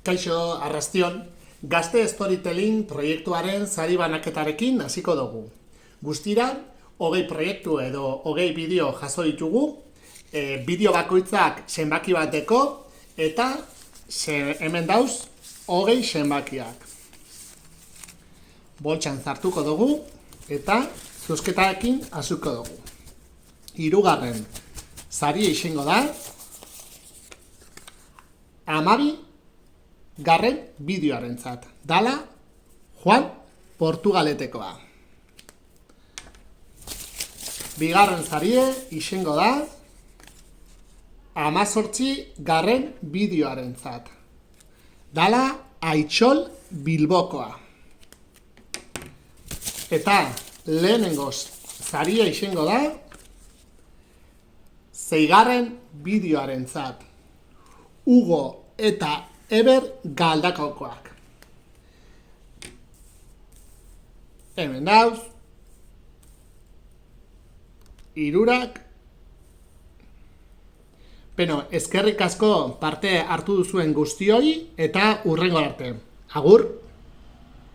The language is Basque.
Kaixo, arrastion, Gazte Storytelling proiektuaren sari banaketarekin hasiko dugu. Guztira, 20 proiektu edo 20 bideo jaso ditugu, bideo bakoitzak zenbaki bateko, eta hemen dauz 20 zenbakiak. Boltsan zartuko dugu, eta zozketarekin hasiko dugu. Hirugarren saria izango da, 12 garren bideoarentzat. Dala, Juan Portugaletekoa. Bigarren sarie izango da, 18 garren bideoarentzat. Dala, Aitxol Bilbokoa. Eta lehenengoz saria izango da, 6 garren bideoarentzat. Hugo eta Eber Galdakokoak. Hemen dauz, hirurak. Beno, eskerrik asko parte hartu duzuen guztioi eta hurrengo arte. Agur!